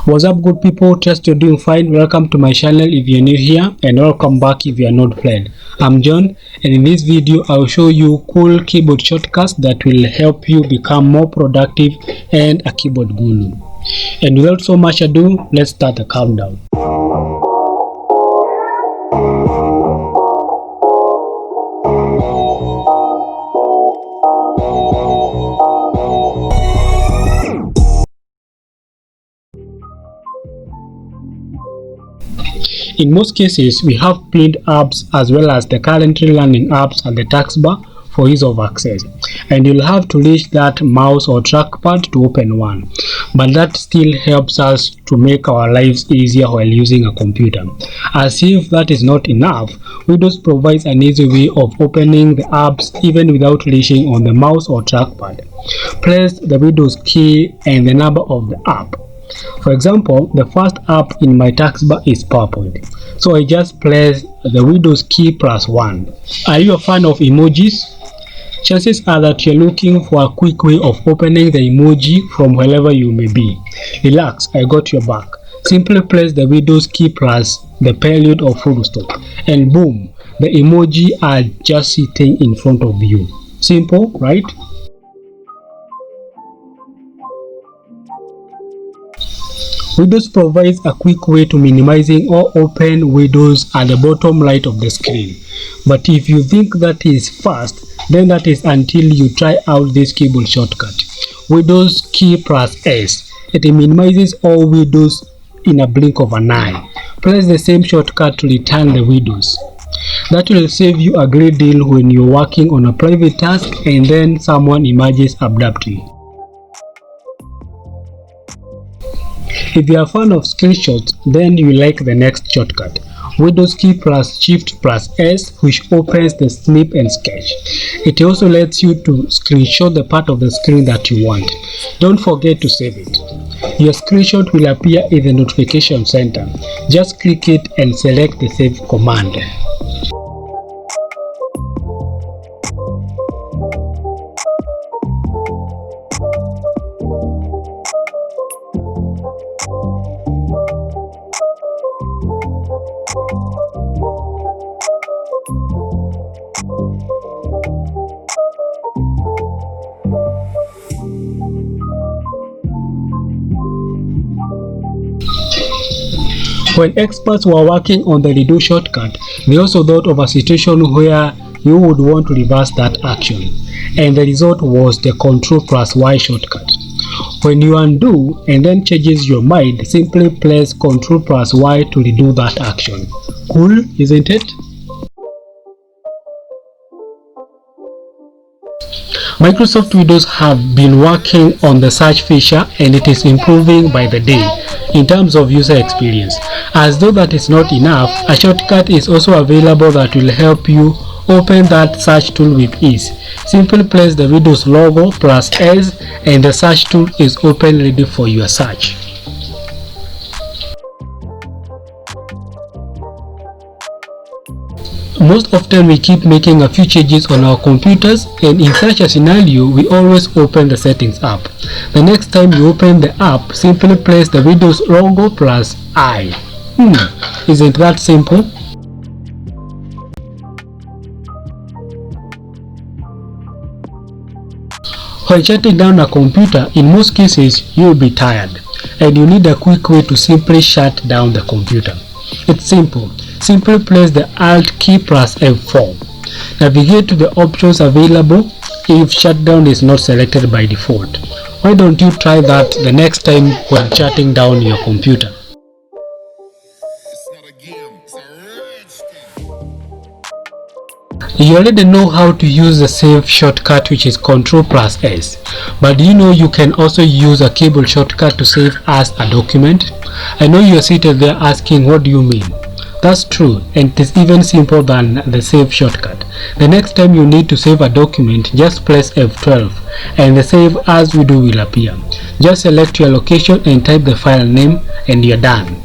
What's up, good people? Trust you're doing fine. Welcome to my channel if you're new here, and welcome back if you are not friend. I'm John, and in this video I'll show you cool keyboard shortcuts that will help you become more productive and a keyboard guru. And without so much ado, let's start the countdown. In most cases, we have pinned apps as well as the currently running apps at the taskbar for ease of access, and you'll have to reach that mouse or trackpad to open one, but that still helps us to make our lives easier while using a computer. As if that is not enough, Windows provides an easy way of opening the apps even without reaching on the mouse or trackpad. Press the Windows key and the number of the app. For example, the first app in my taskbar is PowerPoint, so I just press the Windows key plus 1. Are you a fan of emojis? Chances are that you're looking for a quick way of opening the emoji from wherever you may be. Relax, I got your back. Simply press the Windows key plus the period or full stop, and boom, the emoji are just sitting in front of you. Simple, right? Windows provides a quick way to minimizing or open windows at the bottom right of the screen. But if you think that is fast, then that is until you try out this keyboard shortcut. Windows key plus S. It minimizes all windows in a blink of an eye. Press the same shortcut to return the windows. That will save you a great deal when you're working on a private task and then someone emerges abruptly. If you are a fan of screenshots, then you like the next shortcut, Windows key plus Shift plus S, which opens the snip and sketch. It also lets you to screenshot the part of the screen that you want. Don't forget to save it. Your screenshot will appear in the notification center. Just click it and select the save command. When experts were working on the redo shortcut, they also thought of a situation where you would want to reverse that action, and the result was the Ctrl plus Y shortcut. When you undo and then changes your mind, simply press Ctrl plus Y to redo that action. Cool, isn't it? Microsoft Windows have been working on the search feature, and it is improving by the day in terms of user experience. As though that is not enough, a shortcut is also available that will help you open that search tool with ease. Simply press the Windows logo plus S and the search tool is open ready for your search. Most often we keep making a few changes on our computers, and in such a scenario we always open the settings app. The next time you open the app, simply press the Windows logo plus I. Isn't that simple? When shutting down a computer, in most cases you will be tired, and you need a quick way to simply shut down the computer. It's simple. Simply press the Alt key plus F4. Navigate to the options available if shutdown is not selected by default. Why don't you try that the next time when shutting down your computer? You already know how to use the save shortcut, which is Ctrl plus S, but do you know you can also use a keyboard shortcut to save as a document? I know you are seated there asking, what do you mean? That's true, and it is even simpler than the save shortcut. The next time you need to save a document, just press F12 and the save as window will appear. Just select your location and type the file name and you're done.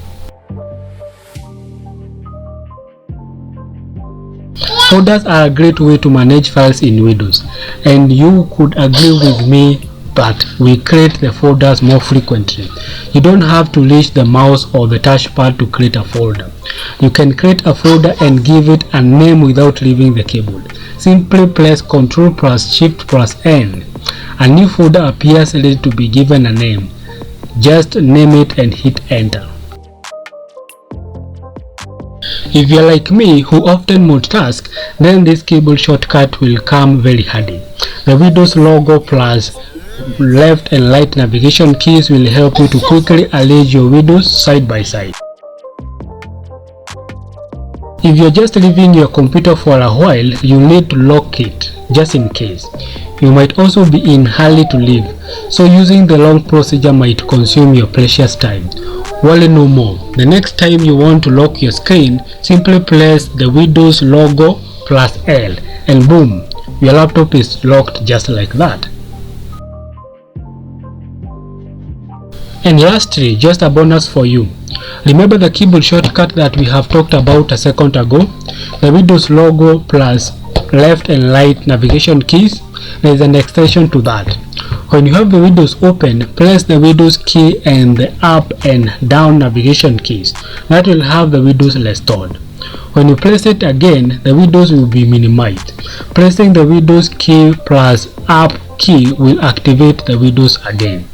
Folders are a great way to manage files in Windows, and you could agree with me that we create the folders more frequently. You don't have to reach the mouse or the touchpad to create a folder. You can create a folder and give it a name without leaving the keyboard. Simply press Ctrl plus Shift plus N. A new folder appears ready to be given a name. Just name it and hit enter. If you're like me who often multitask, then this keyboard shortcut will come very handy. The Windows logo plus left and right navigation keys will help you to quickly arrange your windows side by side. If you're just leaving your computer for a while, you need to lock it, just in case. You might also be in a hurry to leave, so using the long procedure might consume your precious time. Worry no more. The next time you want to lock your screen, simply press the Windows logo plus L and boom, your laptop is locked just like that. And lastly, just a bonus for you. Remember the keyboard shortcut that we have talked about a second ago? The Windows logo plus left and right navigation keys. There is an extension to that. When you have the Windows open, press the Windows key and the up and down navigation keys. That will have the Windows restored. When you press it again, the windows will be minimized. Pressing the Windows key plus up key will activate the windows again.